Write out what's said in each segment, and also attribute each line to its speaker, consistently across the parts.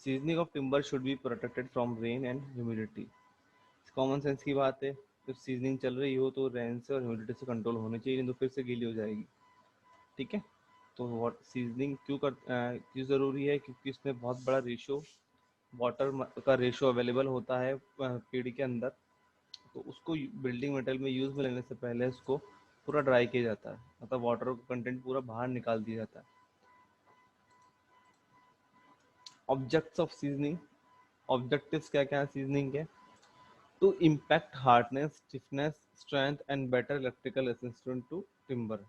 Speaker 1: Seasoning of timber should be protected from rain and humidity. Common sense की बात है, जब सीजनिंग चल रही हो तो रेन से और ह्यूमिडिटी से कंट्रोल होनी चाहिए, नहीं तो फिर से गीली हो जाएगी। ठीक है, तो वाट सीजनिंग क्यों ज़रूरी है, क्योंकि इसमें बहुत बड़ा रेशो वाटर का रेशो अवेलेबल होता है पेड़ के अंदर। तो उसको बिल्डिंग मटेरियल में यूज़ में लेने से पहले उसको पूरा ड्राई किया जाता है, मतलब वाटर का कंटेंट पूरा बाहर निकाल दिया जाता है। ऑब्जेक्ट्स ऑफ सीजनिंग, ऑब्जेक्टिव्स क्या क्या है सीजनिंग के? To impact hardness, stiffness, strength and better electrical resistance to timber.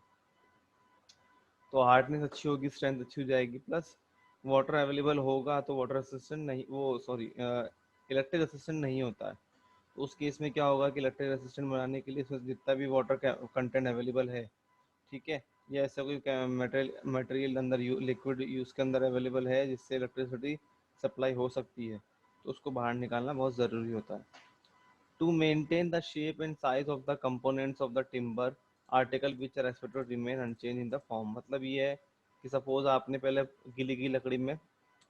Speaker 1: तो हार्डनेस अच्छी होगी, स्ट्रेंथ अच्छी हो जाएगी, प्लस वाटर अवेलेबल होगा तो वाटर रेसिस्टेंट नहीं, वो सॉरी इलेक्ट्रिक रेसिस्टेंट नहीं होता है। तो उस केस में क्या होगा कि इलेक्ट्रिक रेसिस्टेंट बनाने के लिए इसमें जितना भी वाटर का कंटेंट अवेलेबल है, ठीक है, या ऐसा कोई मटेरियल मटेरियल अंदर लिक्विड यूज़ के अंदर अवेलेबल है जिससे इलेक्ट्रिसिटी सप्लाई हो सकती है, तो उसको बाहर निकालना बहुत ज़रूरी होता है। To maintain the shape and size of the components of the timber, article which are expected to remain unchanged in the form। मतलब ये है कि सपोज आपने पहले गीली गीली लकड़ी में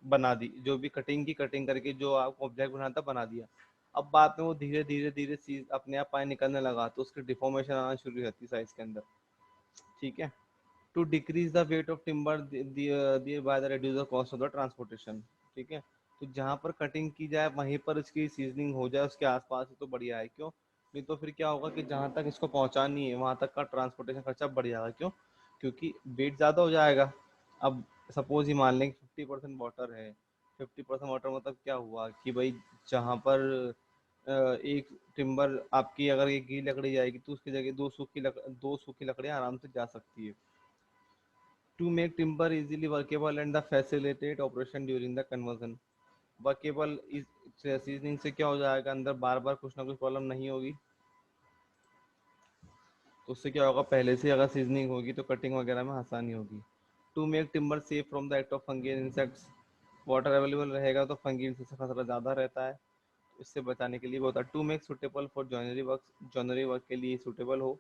Speaker 1: बना दी, जो भी कटिंग करके जो आप ऑब्जेक्ट बनाता बना दिया, अब बाद में वो धीरे धीरे धीरे चीज अपने आप पानी निकलने लगा तो उसकी डिफॉर्मेशन आना शुरू हो जाती है साइज के अंदर। ठीक है, to decrease the weight of timber दिए by the reduce the cost of the transportation. ठीक है, तो जहाँ पर कटिंग की जाए वहीं पर इसकी सीजनिंग हो जाए उसके आसपास ही तो बढ़िया है। क्यों? नहीं तो फिर क्या होगा कि जहाँ तक इसको पहुँचानी है वहाँ तक का ट्रांसपोर्टेशन खर्चा बढ़ जाएगा। क्यों? क्योंकि वेट ज़्यादा हो जाएगा। अब सपोज ही मान लें 50% वाटर है, 50% वाटर मतलब क्या हुआ कि भाई जहाँ पर एक टिम्बर आपकी अगर एक गीली लकड़ी जाएगी तो उसकी जगह दो सूखी लकड़ियाँ आराम से जा सकती है। To make timber easily workable and the facilitate operation during the conversion। Workable इस सीजनिंग से क्या हो जाएगा, अंदर बार बार कुछ ना कुछ प्रॉब्लम नहीं होगी। तो उससे क्या होगा, पहले से अगर सीजनिंग होगी तो कटिंग वगैरह में आसानी होगी। To make timber safe from the act of fungi and insects. Water available रहेगा तो फंगी इंसेक्ट्स का खतरा ज़्यादा रहता है, इससे बचाने के लिए भी होता है। To make suitable for joinery work के लिए सूटेबल हो।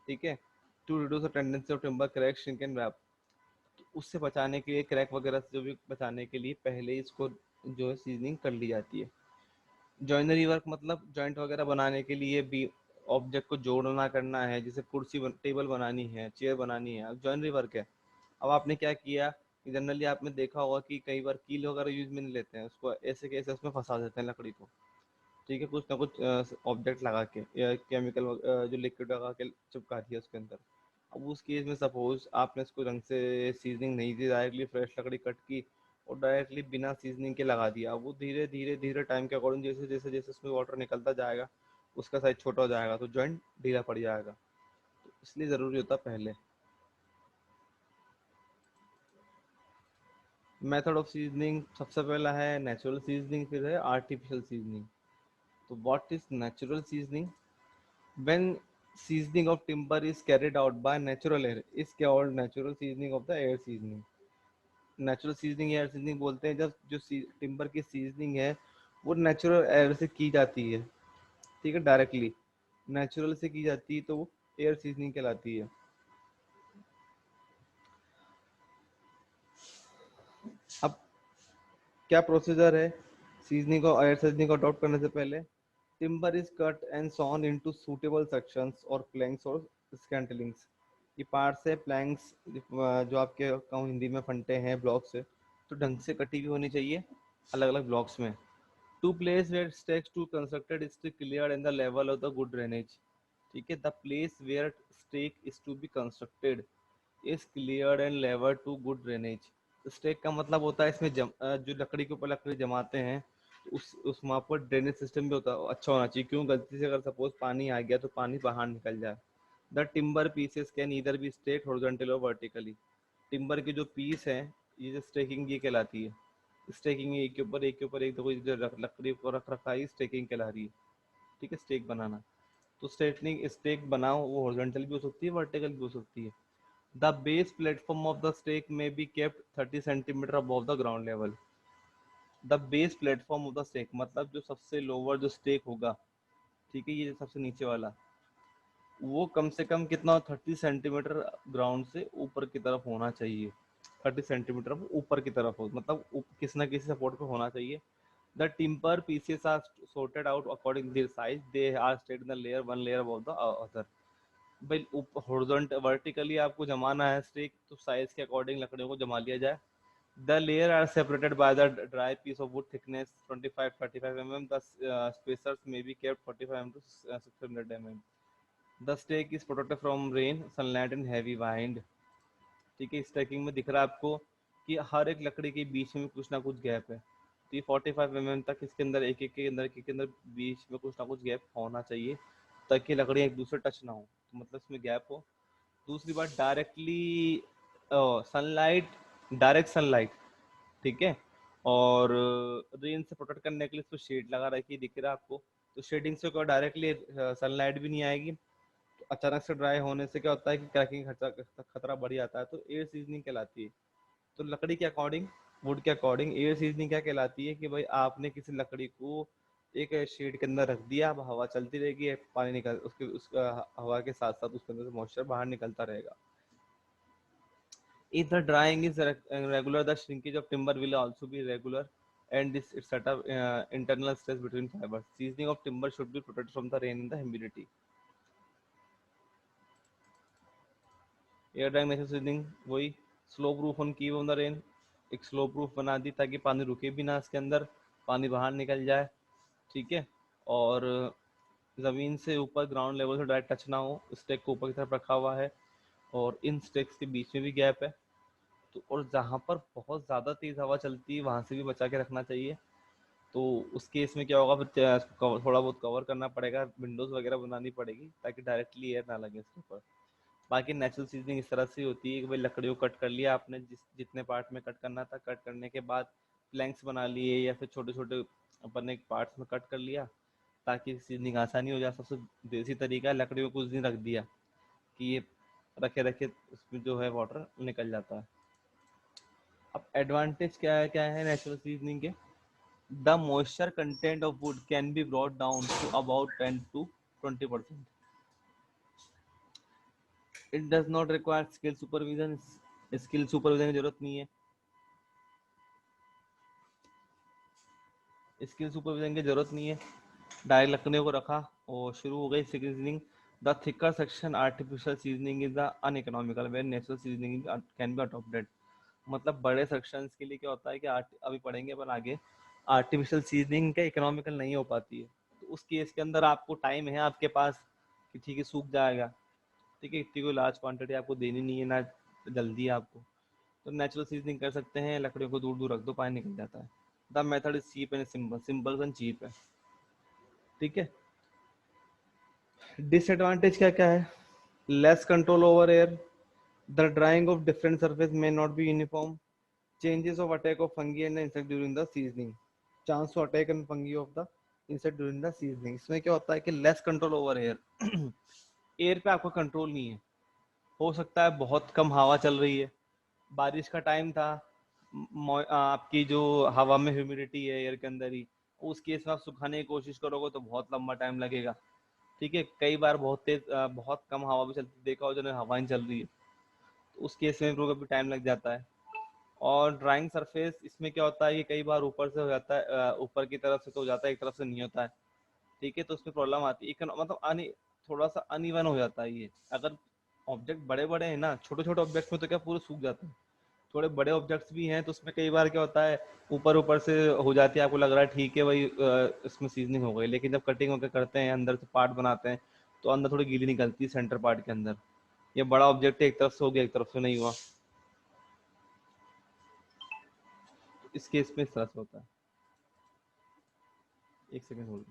Speaker 1: ठीक है, to reduce the tendency of timber crack, shrink and warp. उससे बचाने के लिए, क्रैक वगैरह से जो भी बचाने के लिए पहले ही इसको जो है सीजनिंग कर ली जाती है। जॉइनरी वर्क मतलब जॉइंट वगैरह बनाने के लिए भी ऑब्जेक्ट को जोड़ना करना है, जैसे टेबल बनानी है, चेयर बनानी है, अब जॉइनरी वर्क है। अब आपने क्या किया कि जनरली आपने देखा होगा कि कई बार कील वगैरह यूज में नहीं लेते हैं, उसको ऐसे कैसे उसमें फंसा देते हैं लकड़ी को। ठीक है, कुछ ना कुछ ऑब्जेक्ट लगा के या केमिकल जो लिक्विड लगा के चिपका दिया उसके अंदर। अब उस केस में सपोज आपने इसको ढंग से सीजनिंग नहीं दी, डायरेक्टली फ्रेश लकड़ी कट की और डायरेक्टली बिना सीजनिंग के लगा दिया, वो धीरे धीरे धीरे टाइम के अकॉर्डिंग जैसे जैसे जैसे उसमें वाटर निकलता जाएगा उसका साइज छोटा हो जाएगा तो जॉइंट ढीला पड़ जाएगा। तो इसलिए ज़रूरी होता है पहले। मेथड ऑफ सीजनिंग, सबसे पहला है नेचुरल सीजनिंग, फिर है आर्टिफिशियल सीजनिंग। तो what is natural seasoning? When seasoning of timber is carried out by natural air is called natural seasoning of the air seasoning। Natural seasoning air seasoning बोलते हैं जब जो टिम्बर की seasoning है वो नेचुरल एयर से की जाती है। ठीक है, डायरेक्टली नेचुरल से की जाती है तो वो एयर सीजनिंग कहलाती है। अब क्या प्रोसीजर है सीजनिंग को एयर सीजनिंग को अडॉप्ट करने से पहले? Timber is cut and sawn into suitable sections और प्लैंक्स और स्कैंटलिंग्स। ये पार्ट्स है प्लैंक्स, जो आपके कहूँ हिंदी में फंटे हैं, ब्लॉक्स है, तो ढंग से कटी हुई होनी चाहिए अलग अलग ब्लॉक्स में। To place where stakes to constructed is to clear in the level of the good drainage. ठीक है, the place where stake is to be constructed is clear and level to good drainage. Stake का मतलब होता है इसमें जो लकड़ी के ऊपर लकड़ी जमाते हैं, तो उस वहाँ पर ड्रेनेज सिस्टम भी होता है अच्छा होना चाहिए। क्यों? गलती से अगर सपोज पानी आ गया तो पानी बाहर निकल जाए। The timber pieces can either be stack horizontally और वर्टिकली। टिम्बर के जो पीस है, ये जो स्टेकिंग ये कहलाती है। स्टेकिंग एक के ऊपर एक के ऊपर एक, देखो जो लकड़ी को रख रखा है स्टेकिंग कहला रही है। ठीक है, स्टेक बनाना। तो स्टेटनिंग स्टेक बनाओ वो हॉरिजॉन्टल भी हो सकती है, वर्टिकल भी हो सकती है। The base platform of the stake may be kept 30 centimetre above the ground level. The base platform of the stake मतलब जो सबसे लोअर जो स्टेक होगा, ठीक है, ये सबसे नीचे वाला, वो कम से कम कितना 30 सेंटीमीटर ग्राउंड से ऊपर की तरफ होना चाहिए। 30 सेंटीमीटर ऊपर की तरफ हो, मतलब किसी ना किसी सपोर्ट पे होना चाहिए। The timber pieces are sorted out according to their size, they are stayed in the layer one layer above the other। भाई हॉरिजॉन्टल वर्टिकली आपको जमाना है स्टिक, तो साइज के अकॉर्डिंग लकड़ियों को जमा लिया जाए। The layer are separated by the dry piece of wood thickness 25-35 mm. The spacers may be kept 45 mm to 600 mm। The stake is protected from rain, sunlight and heavy wind। ठीक है, stacking में दिख रहा है आपको कि हर एक लकड़ी के बीच में कुछ ना कुछ गैप है। तो ये 45 mm तक इसके अंदर एक एक के अंदर बीच में कुछ ना कुछ गैप होना चाहिए, ताकि लकड़ियाँ एक दूसरे टच ना हो, तो मतलब इसमें गैप हो। दूसरी बात, डायरेक्टली सनलाइट, डायरेक्ट सनलाइट, ठीक है, और रेन से प्रोटेक्ट करने के लिए इसमें शेड लगा रखी है, दिख रहा है आपको। तो शेडिंग से क्या डायरेक्टली सनलाइट भी नहीं आएगी, तो अचानक से ड्राई होने से क्या होता है कि क्रैकिंग खतरा बढ़ जाता है, तो एयर सीजनिंग कहलाती है। तो लकड़ी के अकॉर्डिंग, वुड के अकॉर्डिंग एयर सीजनिंग क्या कहलाती है कि भाई आपने किसी लकड़ी को एक शेड के अंदर रख दिया, अब हवा चलती रहेगी, पानी निकल उसके हवा के साथ साथ उसके अंदर से मॉइस्चर बाहर निकलता रहेगा। If the drying is regular, the shrinkage of timber will also be regular, and this is set up internal stress between fibers। Seasoning of timber should be protected from the rain and the humidity। Air drying natural seasoning वही, slope roof on keep on the rain, एक slope roof बना दी ताकि पानी रुके भी ना इसके अंदर, पानी बाहर निकल जाए, ठीक है। और ज़मीन से ऊपर ग्राउंड लेवल से डायरेक्ट टच ना हो, स्टेक को ऊपर की तरफ रखा हुआ है, और इन स्टेक्स के बीच में भी गैप है। तो और जहाँ पर बहुत ज़्यादा तेज़ हवा चलती है वहाँ से भी बचा के रखना चाहिए। तो उस केस में क्या होगा, फिर थोड़ा बहुत कवर करना पड़ेगा, विंडोज़ वगैरह बनानी पड़ेगी ताकि डायरेक्टली एयर ना लगे इसके ऊपर। बाकी नेचुरल सीजनिंग इस तरह से होती है कि भाई लकड़ियों को कट कर लिया आपने, जितने पार्ट में कट करना था, कट करने के बाद प्लैंक्स बना लिए या फिर छोटे छोटे अपन एक पार्ट्स में कट कर लिया, ताकि सीजनिंग आसानी हो जाए। सबसे देसी तरीका है, लकड़ियों को कुछ दिन रख दिया कि ये रखे रखे उसमें जो है वाटर निकल जाता है। अब एडवांटेज क्या है नेचुरल सीजनिंग के, the moisture content of wood can be brought down to about 10 to 20%। It does not require skill supervision, skill supervision की जरूरत नहीं है, स्किल सुपरविजन की जरूरत नहीं है। डायरेक्ट लकड़ियों को रखा और शुरू हो गई seasoning. The thicker section artificial seasoning is the uneconomical where natural seasoning can be adopted. मतलब बड़े सेक्शंस के लिए क्या होता है कि अभी पढ़ेंगे अपन आगे, आर्टिफिशियल सीजनिंग का इकोनॉमिकल नहीं हो पाती है। तो उस केस के अंदर आपको टाइम है आपके पास कि ठीक है सूख जाएगा, ठीक है, इतनी कोई लार्ज क्वांटिटी आपको देनी नहीं है ना, जल्दी है आपको, तो नेचुरल सीजनिंग कर सकते हैं, लकड़ियों को दूर दूर रख दो, पानी निकल जाता है। The method is cheap and simple, simple and cheap है, ठीक है। डिसएडवांटेज क्या क्या है, less control over air, the drying of different surface may not be uniform, changes of attack of fungi and insect during the seasoning, chance to attack and fungi of the insect during the seasoning। इसमें क्या होता है कि less control over air, air पे आपका control नहीं है, हो सकता है बहुत कम हवा चल रही है, बारिश का टाइम था, आपकी जो हवा में ह्यूमिडिटी है एयर के अंदर ही, उस केस में आप सुखाने की कोशिश करोगे तो बहुत लंबा टाइम लगेगा, ठीक है। कई बार बहुत तेज बहुत कम हवा भी चलती, देखा हो जो हवा नहीं चल रही है, तो उस केस में भी टाइम लग जाता है। और ड्राइंग सरफेस, इसमें क्या होता है कि कई बार ऊपर से हो जाता है, ऊपर की तरफ से तो हो जाता है, एक तरफ से नहीं होता है, ठीक है, तो उसमें प्रॉब्लम आती है, मतलब थोड़ा सा अनइवन हो जाता है ये। अगर ऑब्जेक्ट बड़े बड़े हैं ना, छोटे छोटे ऑब्जेक्ट्स में तो क्या पूरे सूख जाते हैं, थोड़े बड़े ऑब्जेक्ट्स भी हैं तो उसमें कई बार क्या होता है ऊपर ऊपर से हो जाती है, आपको लग रहा है ठीक है भाई इसमें सीजनिंग हो गई, लेकिन जब कटिंग होकर करते हैं अंदर से पार्ट बनाते हैं तो अंदर थोड़ी गीली निकलती है सेंटर पार्ट के अंदर। ये बड़ा ऑब्जेक्ट एक तरफ से हो गया एक तरफ से नहीं हुआ, इस केस में इस तरह से होता है। एक सेकेंड होल्ड।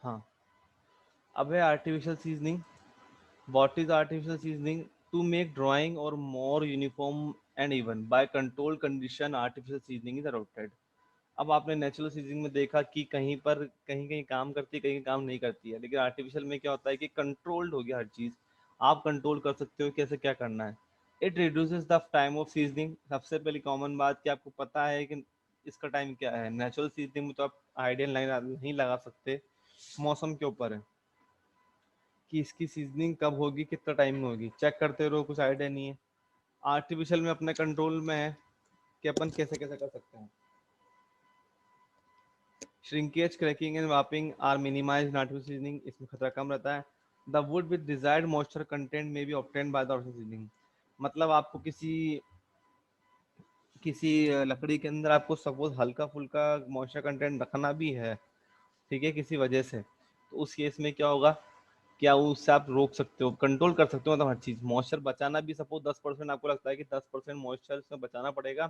Speaker 1: हाँ, अब है artificial seasoning. What is artificial seasoning? To make drawing or more uniform and even by controlled condition, artificial seasoning is adopted. अब आपने नेचुरल सीजनिंग में देखा कि कहीं पर कहीं कहीं काम करती है, कहीं काम नहीं करती है, लेकिन आर्टिफिशियल में क्या होता है कि कंट्रोल्ड हो गया हर चीज़। आप कंट्रोल कर सकते हो कैसे क्या करना है। It reduces the time of seasoning. सबसे पहली कॉमन बात कि आपको पता है कि इसका टाइम क्या है। नेचुरल सीजनिंग में तो आप आइडियल नहीं लगा सकते, मौसम के ऊपर है कि इसकी सीजनिंग कब होगी, कितना टाइम में होगी, चेक करते रहो, कुछ आइडिया नहीं है। आर्टिफिशियल में अपने कंट्रोल में है कि अपन कैसे कैसे कर सकते हैं। Shrinkage, cracking and warping are minimise in artificial seasoning. इसमें खतरा कम रहता है। The wood with desired moisture content may be obtained by the artificial seasoning. मतलब आपको किसी किसी लकड़ी के अंदर आपको सपोज हल्का फुल्का मॉइस्चर कंटेंट रखना भी है, ठीक है, किसी वजह से, तो उस केस में क्या होगा, क्या उससे आप रोक सकते हो, कंट्रोल कर सकते हो। मतलब हर चीज़ मॉइस्चर बचाना भी, सपोज 10% आपको लगता है कि 10% मॉइस्चर इसमें बचाना पड़ेगा,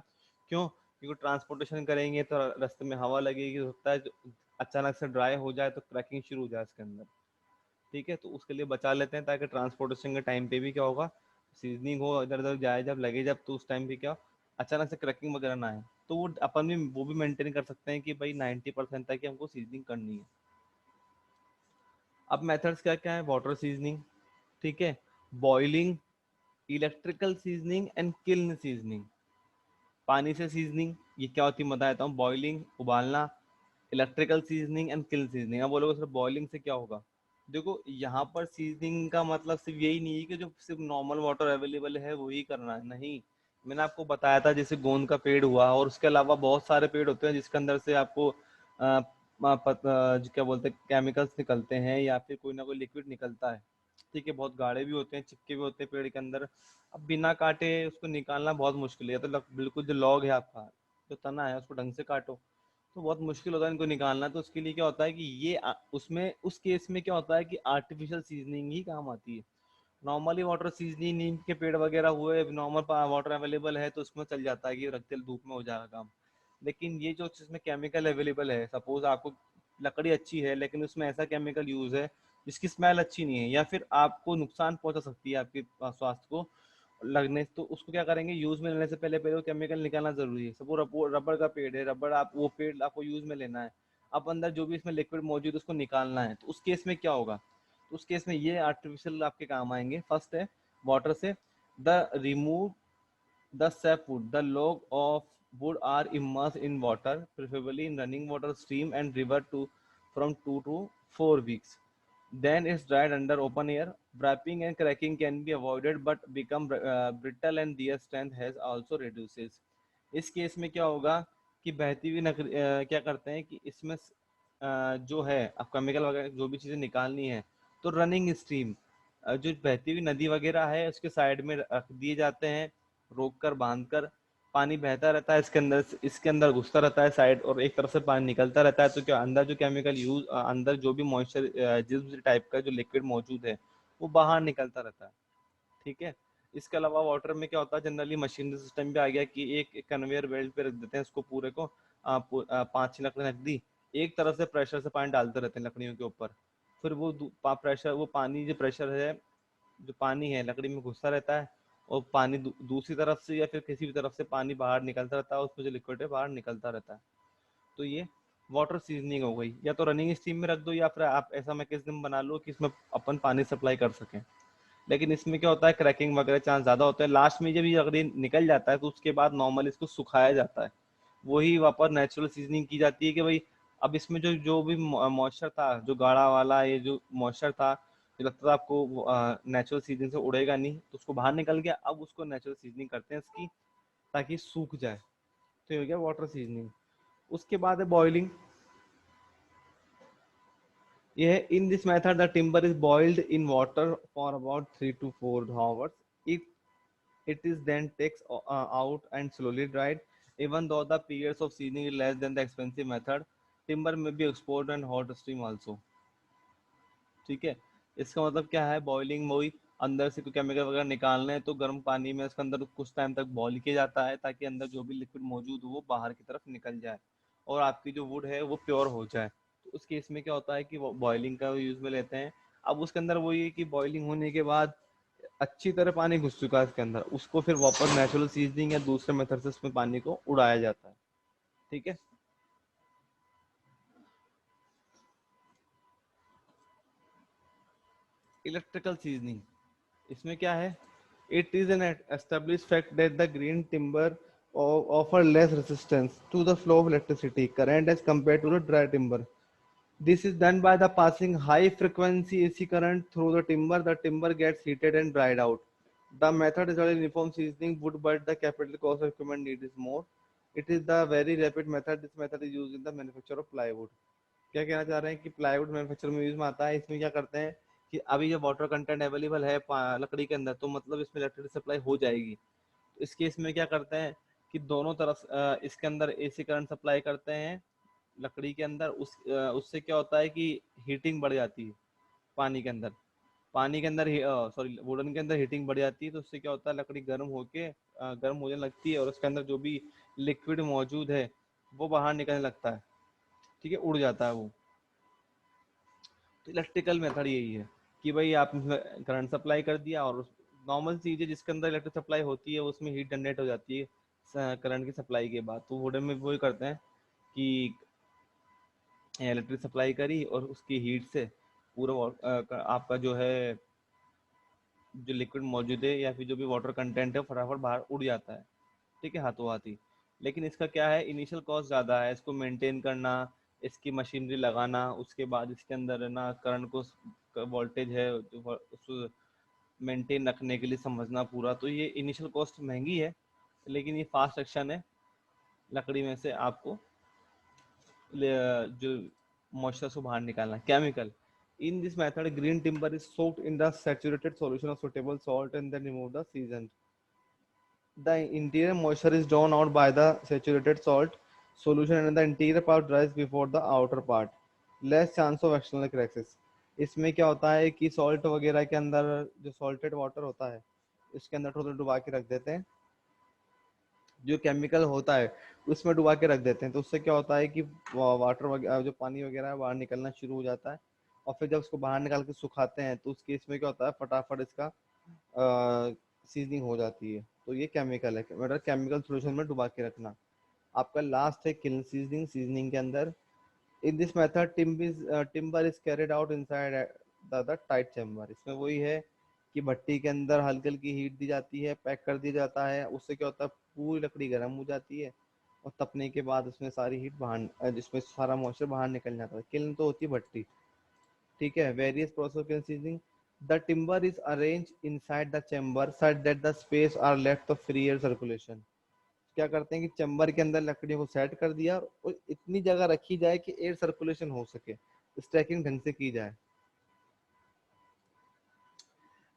Speaker 1: क्यों, क्योंकि ट्रांसपोर्टेशन करेंगे तो रास्ते में हवा लगेगी, हो सकता है अचानक से ड्राई हो जाए तो क्रैकिंग शुरू हो जाए इसके अंदर, ठीक है, तो उसके लिए बचा लेते हैं ताकि ट्रांसपोर्टेशन के टाइम पे भी क्या होगा, सीजनिंग हो, इधर उधर जाए जब लगे जब, तो उस टाइम पे क्या अचानक से क्रैकिंग वगैरह ना आए, तो वो अपन भी वो भी मेंटेन कर सकते हैं कि भाई 90% तक ही हमको सीजनिंग करनी है। अब मेथड्स क्या क्या है, वाटर सीजनिंग, ठीक है, boiling, electrical seasoning and kiln seasoning. पानी से सीजनिंग ये क्या होती है मैं बताता हूँ, बॉइलिंग उबालना, electrical seasoning and kiln seasoning. अब बोलोगे सर बॉइलिंग से क्या होगा, देखो यहाँ पर सीजनिंग का मतलब सिर्फ यही नहीं है कि जो सिर्फ नॉर्मल वाटर अवेलेबल है वही करना है, नहीं। मैंने आपको बताया था जैसे गोंद का पेड़ हुआ, और उसके अलावा बहुत सारे पेड़ होते हैं जिसके अंदर से आपको जो क्या बोलते हैं केमिकल्स निकलते हैं या फिर कोई ना कोई लिक्विड निकलता है, ठीक है, बहुत गाढ़े भी होते हैं, चिपके भी होते हैं पेड़ के अंदर। अब बिना काटे उसको निकालना बहुत मुश्किल है, तो बिल्कुल जो लॉग है आपका, जो तना है, उसको ढंग से काटो तो बहुत मुश्किल होता है इनको निकालना। तो उसके लिए क्या होता है कि ये उसमें उस केस में क्या होता है कि आर्टिफिशियल सीजनिंग ही काम आती है। नॉर्मली वाटर सीजनिंग, नीम के पेड़ वगैरह हुए, नॉर्मल वाटर अवेलेबल है तो उसमें चल जाता है कि रखते धूप में हो जाएगा काम। लेकिन ये जो जिसमें केमिकल अवेलेबल है, सपोज आपको लकड़ी अच्छी है लेकिन उसमें ऐसा केमिकल यूज है जिसकी स्मेल अच्छी नहीं है या फिर आपको नुकसान पहुंचा सकती है आपके स्वास्थ्य को लगने, तो उसको क्या करेंगे, यूज में लेने से पहले पहले वो केमिकल निकालना जरूरी है। सपोज रबड़ का पेड़ है, रबड़ आप वो पेड़ आपको यूज में लेना है, अब अंदर जो भी इसमें लिक्विड मौजूद है उसको निकालना है, तो उस केस में क्या होगा, तो उस केस में ये आर्टिफिशियल आपके काम आएंगे। फर्स्ट है वाटर से, the remove the sapwood, the log of wood are immersed in water, preferably in running water, stream and river to from 2 to 4 weeks. Then it's dried under open air. Wrapping and cracking can be avoided, but become brittle and their strength has also reduces. इस case में क्या होगा कि बहती हुई क्या करते हैं कि इसमें जो है अब केमिकल वगैरह जो भी चीज़ें निकालनी है, तो रनिंग स्ट्रीम, जो बहती हुई नदी वगैरह है उसके साइड में रख दिए जाते हैं, रोक कर बांध कर, पानी बहता रहता है इसके अंदर घुसता रहता है साइड, और एक तरफ से पानी निकलता रहता है, तो क्या अंदर जो केमिकल यूज अंदर जो भी मॉइस्चर जिस भी टाइप का जो लिक्विड मौजूद है वो बाहर निकलता रहता है, ठीक है। इसके अलावा वाटर में क्या होता है, जनरली मशीनरी सिस्टम भी आ गया कि एक कन्वेयर बेल्ट पे रख देते हैं इसको पूरे को, 5-6 लकड़ी रख दी, एक तरफ से प्रेशर से पानी डालते रहते हैं लकड़ियों के ऊपर, फिर वो प्रेशर वो पानी जो प्रेशर है जो पानी है लकड़ी में घुसता रहता है, और पानी दूसरी तरफ से या फिर किसी भी तरफ से पानी बाहर निकलता रहता है, उसमें जो लिक्विड है बाहर निकलता रहता है। तो ये वाटर सीजनिंग हो गई, या तो रनिंग स्टीम में रख दो या फिर आप ऐसा मैकेनिज्म बना लो कि इसमें अपन पानी सप्लाई कर सकें। लेकिन इसमें क्या होता है क्रैकिंग वगैरह चांस ज़्यादा होता है, लास्ट में जब ये अगर ये निकल जाता है तो उसके बाद नॉर्मल इसको सुखाया जाता है, वही वापस नेचुरल सीजनिंग की जाती है कि भाई अब इसमें जो जो भी मॉइस्चर था, जो गाढ़ा वाला ये जो मॉइस्चर था, जो लगता था आपको नेचुरल सीजनिंग से उड़ेगा नहीं, तो उसको बाहर निकल गया, अब उसको नेचुरल सीजनिंग करते हैं इसकी ताकि सूख जाए, तो ये हो गया वाटर सीजनिंग। उसके बाद है बॉइलिंग। ये है in this method the timber is boiled in water for about 3 to 4 hours. It is then takes out and slowly dried. Even though the periods of seasoning is less than the expensive method, timber may be exported and hot stream also. ठीक है, इसका मतलब क्या है, boiling वही अंदर से कोई केमिकल वगैरह निकालना है तो गर्म पानी में इसके अंदर कुछ टाइम तक बॉईल किया जाता है ताकि अंदर जो भी लिक्विड मौजूद हो वो बाहर की तरफ निकल जाए और आपकी जो वुड है वो प्योर हो जाए। उस केस में क्या होता है कि वो बॉइलिंग का यूज में लेते हैं। अब उसके अंदर वो ये कि बॉइलिंग होने के बाद अच्छी तरह पानी घुस चुका है इसके अंदर, उसको फिर वापस नेचुरल सीजनिंग या दूसरे मेथड से उसमें पानी को उड़ाया जाता है। ठीक है। इलेक्ट्रिकल सीजनिंग, इसमें क्या है, it is an establish fact that the green timber offer less resistance to the flow of electricity current as compared to the dry timber. This is done by the passing high frequency AC current through the timber. The timber gets heated and dried out. The method is a uniform seasoning wood, but the capital cost of equipment need is more. It is the very rapid method. This method is used in the manufacture of plywood. क्या कहना चाह रहे हैं कि plywood manufacture में use में आता है। इसमें क्या करते हैं कि अभी जब वाटर कंटेंट अवेलेबल है लकड़ी के अंदर, तो मतलब इसमें इलेक्ट्रिसिटी सप्लाई हो जाएगी। तो इस केस में क्या करते हैं कि दोनों तरफ इसके अंदर एसी करंट सप्लाई करते हैं लकड़ी के अंदर। उससे क्या होता है कि हीटिंग बढ़ जाती है पानी के अंदर। पानी के अंदर सॉरी वुडन के अंदर हीटिंग बढ़ जाती है, तो उससे क्या होता है लकड़ी गर्म होके गर्म होने लगती है, और उसके अंदर जो भी लिक्विड मौजूद है वो बाहर निकलने लगता है। ठीक है, उड़ जाता है वो। तो इलेक्ट्रिकल मेथड यही है कि भाई आप करंट सप्लाई कर दिया, और नॉर्मल चीज़ है जिसके अंदर इलेक्ट्रिक सप्लाई होती है उसमें हीट जनरेट हो जाती है करंट की सप्लाई के बाद। तो वुडन में वही करते हैं कि इलेक्ट्रिक सप्लाई करी और उसकी हीट से पूरा आपका जो है जो लिक्विड मौजूद है या फिर जो भी वाटर कंटेंट है फटाफट बाहर उड़ जाता है। ठीक है, हाथों हाथ ही। लेकिन इसका क्या है, इनिशियल कॉस्ट ज़्यादा है, इसको मेंटेन करना, इसकी मशीनरी लगाना, उसके बाद इसके अंदर है ना करंट को वोल्टेज है उस मेंटेन रखने के लिए समझना पूरा। तो ये इनिशियल कॉस्ट महंगी है, लेकिन ये फास्ट एक्शन है लकड़ी में से आपको जो मॉइस्चर को बाहर निकालना। Chemical, in this method green timber is soaked in the saturated solution of suitable salt and then remove the seasoned. The interior moisture is drawn out by the saturated salt solution and the interior part dries before the outer part. Less chance of external cracks. इसमें क्या होता है कि salt वगैरह के अंदर जो salted water होता है इसके अंदर थोड़ा डुबा के रख देते हैं, जो केमिकल होता है उसमें डुबा के रख देते हैं। तो उससे क्या होता है कि वाटर वगैरह जो पानी वगैरह है बाहर निकलना शुरू हो जाता है, और फिर जब उसको बाहर निकाल के सुखाते हैं तो उस केस में क्या होता है फटाफट इसका सीजनिंग हो जाती है। तो ये केमिकल है, मतलब केमिकल सोल्यूशन में डुबा के रखना। आपका लास्ट है किल्न सीजनिंग। सीजनिंग के अंदर in this method timber is carried out inside the tight chamber. इसमें वही है कि भट्टी के अंदर हल्की हल्की हीट दी जाती है, पैक कर दिया जाता है। उससे क्या होता है पूरी लकड़ी गर्म हो जाती है, और तपने के बाद उसमें सारी हीट बाहर जिसमें सारा मॉइस्चर बाहर निकल जाता है। किल्न तो होती है भट्टी। ठीक है, various process of seasoning. The timber is arrange inside the chamber such that the space are left for free air circulation. क्या करते हैं कि चैम्बर के अंदर लकड़ियों को सेट कर दिया और इतनी जगह रखी जाए कि एयर सर्कुलेशन हो सके, स्टैकिंग ढंग से की जाए।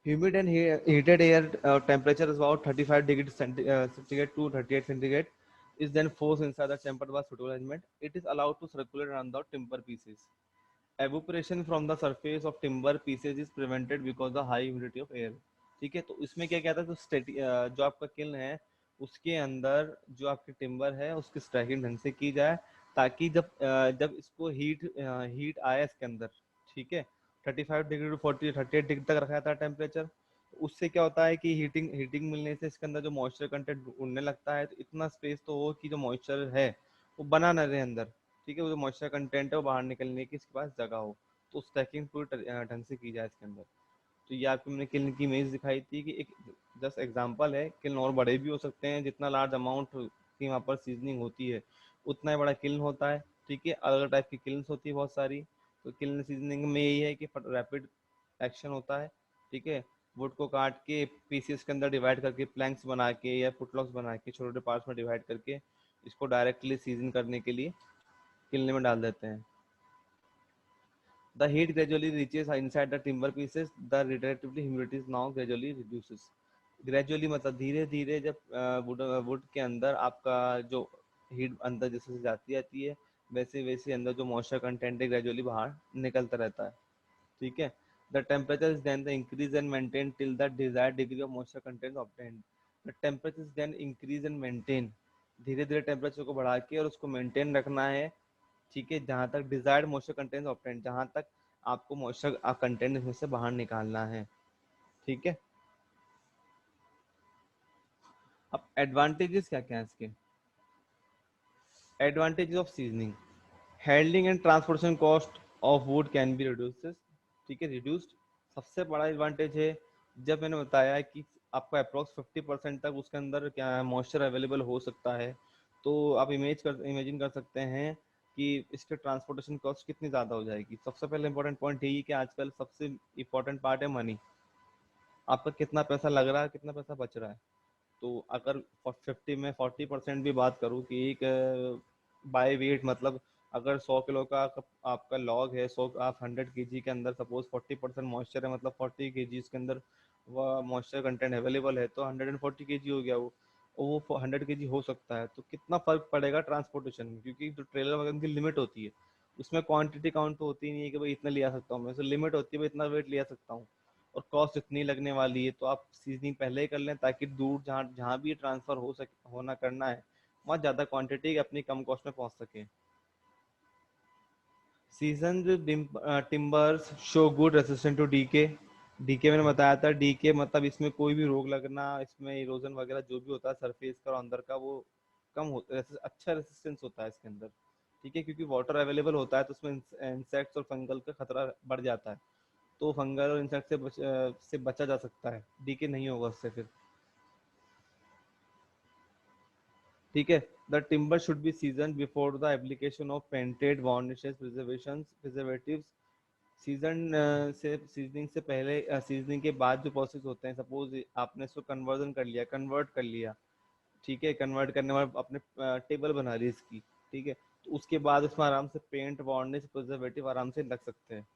Speaker 1: Humid and heated air temperature is about 35 degrees centigrade to 38 centigrade is then forced inside the chamber by suitable arrangement. It is allowed to circulate around the timber pieces. Evaporation from the surface of timber pieces is prevented because the high humidity of air. ठीक है, तो इसमें क्या कहता है, जो आपका kiln है उसके अंदर जो आपके टिम्बर है उसकी स्ट्रैकिंग ढंग से की जाए, ताकि जब इसको हीट आए इसके अंदर। ठीक है, 35 डिग्री टू 38 डिग्री तक रखा था टेम्परेचर। उससे क्या होता है कि हीटिंग हीटिंग मिलने से इसके अंदर जो मॉइस्चर कंटेंट उड़ने लगता है, तो इतना स्पेस तो हो कि जो मॉइस्चर है वो बना न रहे अंदर। ठीक है, वो जो मॉइस्चर कंटेंट है वो बाहर निकलने की इसके पास जगह हो, तो स्टैकिंग पूरी ढंग से की जाए इसके अंदर। तो ये आपको मैंने किल्न की इमेज दिखाई थी कि एक जस्ट एग्जांपल है। किल्न और बड़े भी हो सकते हैं, जितना लार्ज अमाउंट की वहाँ पर सीजनिंग होती है उतना ही बड़ा किल्न होता है। ठीक है, अलग अलग टाइप की किल्न्स होती है बहुत सारी। तो किल्न सीजनिंग में यही है कि रैपिड एक्शन होता है। ठीक है, वुड को काट के पीसेस के अंदर डिवाइड करके प्लैंक्स बना के या फुटलॉक्स बना के छोटे छोटे पार्ट्स में डिवाइड करके इसको डायरेक्टली सीजन करने के लिए किल्न में डाल देते हैं। The heat gradually reaches inside the timber pieces. The relatively humidity is now gradually reduces. Gradually मतलब धीरे धीरे जब वुड के अंदर आपका जो हीट अंदर जैसे जैसे जाती जाती है वैसे वैसे अंदर जो मॉइस्चर कंटेंट है ग्रेजुअली बाहर निकलता रहता है। ठीक है, the temperature is then the increase and maintain till the desired degree of moisture content is obtained. The temperature is then increase and maintain, धीरे धीरे टेम्परेचर को बढ़ा के और उसको मेंटेन रखना है ठीक है, जहां तक डिजायर्ड मॉइस्चर कंटेंट ऑब्टेन, जहां तक आपको मॉइस्चर कंटेंट इसमें से बाहर निकालना है। ठीक है, अब एडवांटेजेस क्या क्या है इसके। Advantages of seasoning, handling and transportation cost of wood can be reduce. ठीक है, रिड्यूस्ड। सबसे बड़ा एडवांटेज है, जब मैंने बताया कि आपको अप्रोक्स 50% तक उसके अंदर क्या मॉइस्चर अवेलेबल हो सकता है, तो आप इमेजिन कर सकते हैं कि इसके ट्रांसपोर्टेशन कॉस्ट कितनी ज़्यादा हो जाएगी। सबसे पहले इंपॉर्टेंट पॉइंट यही है कि आजकल सबसे इंपॉर्टेंट पार्ट है मनी। आपका कितना पैसा लग रहा है, कितना पैसा बच रहा है। तो अगर 50 में 40% भी बात करूँ कि एक बाय वेट, मतलब अगर 100 किलो का आपका लॉग है, 100 आप 100 kg के अंदर सपोज 40% मॉइस्चर है, मतलब 40 kg के अंदर वह मॉइस्चर कंटेंट अवेलेबल है, तो 140 kg हो गया वो 100 kg हो सकता है। तो कितना फर्क पड़ेगा ट्रांसपोर्टेशन में, क्योंकि जो ट्रेलर वगैरह की लिमिट होती है, उसमें क्वांटिटी काउंट तो होती नहीं है कि भाई इतना लिया सकता हूँ मैं, तो लिमिट होती है भाई इतना वेट लिया सकता हूँ, और कॉस्ट इतनी लगने वाली है। तो आप सीजनिंग पहले ही कर लें, ताकि दूर जहाँ जहाँ भी ट्रांसफर हो सके, होना करना है, वहाँ ज़्यादा क्वांटिटी अपनी कम कॉस्ट में पहुँच सके। Season timbers show good resistant to decay. Decay मैंने बताया था, डीके मतलब इसमें कोई भी रोग लगना, इसमें इरोजन वगैरह जो भी होता है सरफेस का और अंदर का, वो कम होता है, अच्छा रेसिस्टेंस होता है इसके अंदर। ठीक है, क्योंकि वाटर अवेलेबल होता है, तो उसमें इंसेक्ट्स और फंगल का खतरा बढ़ जाता है, तो फंगल और इंसेक्ट से बचा जा सकता है, डीके नहीं होगा उससे फिर। ठीक है, the timber should be season before the application of painted varnishes preservatives. Seasoning से पहले, सीजनिंग के बाद जो प्रोसेस होते हैं, सपोज आपने इसको कन्वर्ट कर लिया। ठीक है, कन्वर्ट करने के बाद आपने टेबल बना ली इसकी। ठीक है, तो उसके बाद उसमें आराम से पेंट वार्निश प्रिजर्वेटिव आराम से लग सकते हैं।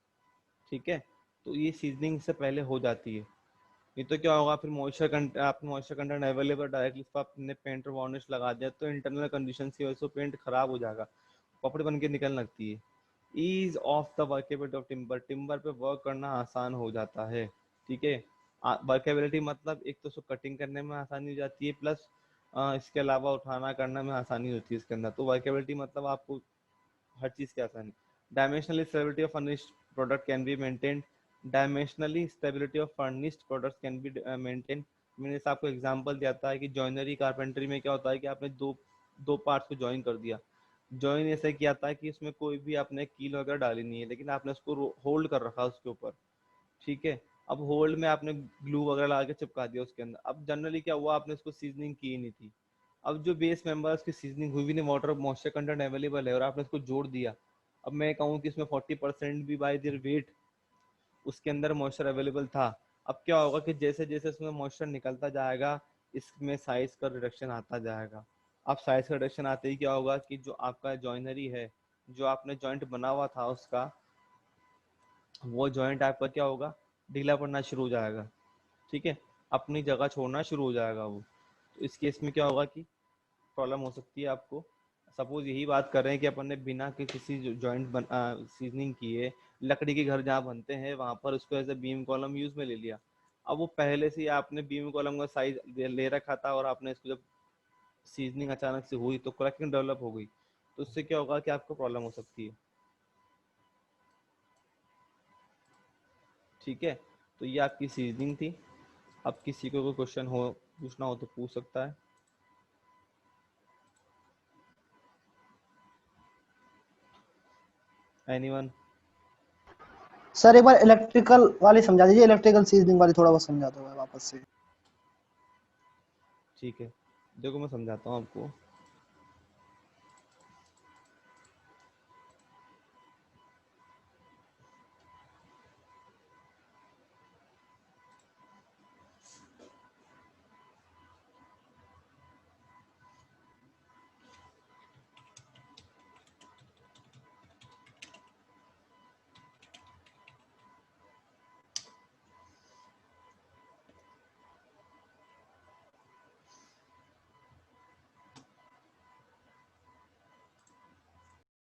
Speaker 1: ठीक है, तो ये सीजनिंग से पहले हो जाती है। नहीं तो क्या होगा, फिर मॉइस्चर कंटेंट अवेलेबल डायरेक्टली इस पर आपने पेंट और वार्निश लगा दिया, तो इंटरनल कंडीशन की वजह से पेंट खराब हो जाएगा, पपड़ी बन के निकलने लगती है। Ease of the workability of timber, timber पे वर्क करना आसान हो जाता है। ठीक है, वर्केबिलिटी मतलब एक तो उसको कटिंग करने में आसानी हो जाती है, प्लस इसके अलावा उठाना करना में आसानी होती है इसके अंदर। तो वर्केबिलिटी मतलब आपको हर चीज़ की आसानी। Dimensional stability of furnished product can be maintain, dimensionally stability of furnished products can be maintain. मैंने इस आपको एग्जांपल दिया था कि जॉइनरी कारपेंटरी में क्या होता है कि आपने दो दो पार्ट्स को जॉइन कर दिया। जॉइन ऐसे किया था कि उसमें कोई भी आपने कील वगैरह डाली नहीं है, लेकिन आपने उसको होल्ड कर रखा उसके ऊपर। ठीक है, अब होल्ड में आपने ग्लू वगैरह लगा के चिपका दिया उसके अंदर। अब जनरली क्या हुआ, आपने उसको सीजनिंग की ही नहीं थी। अब जो बेस मेंबर उसकी सीजनिंग हुई भी नहीं, वाटर मॉइस्चर कंटेंट अवेलेबल है और आपने उसको जोड़ दिया। अब मैं कहूँ कि इसमें 40% भी बाय देयर वेट उसके अंदर मॉइस्चर अवेलेबल था। अब क्या होगा कि जैसे जैसे उसमें मॉइस्चर निकलता जाएगा, इसमें साइज का रिडक्शन आता जाएगा। अब साइज का रिडक्शन आते ही क्या होगा कि जो आपका जॉइनरी है, जो आपने जॉइंट बना हुआ था उसका, वो जॉइंट आपका क्या होगा, ढीला पड़ना शुरू हो जाएगा। ठीक है, अपनी जगह छोड़ना शुरू हो जाएगा वो। तो इस केस में क्या होगा कि प्रॉब्लम हो सकती है आपको। सपोज यही बात कर रहे हैं कि अपन ने बिना किसी जॉइंट सीजनिंग किए लकड़ी के घर जहाँ बनते हैं वहां पर उसको as a beam column use में ले लिया। अब वो पहले से ही आपने बीम कॉलम का साइज ले रखा था, और आपने इसको जब सीजनिंग अचानक से हुई तो क्रैकिंग डेवलप हो गई, तो उससे क्या होगा कि आपको प्रॉब्लम हो सकती है। ठीक है, तो ये आपकी सीजनिंग थी। अब किसी को कोई क्वेश्चन हो, पूछना हो तो पूछ सकता है। एनीवन?
Speaker 2: सर एक बार इलेक्ट्रिकल वाली समझा दीजिए, इलेक्ट्रिकल सीजनिंग वाली थोड़ा बहुत समझा दो वापस से।
Speaker 1: ठीक है, देखो मैं समझाता हूँ आपको।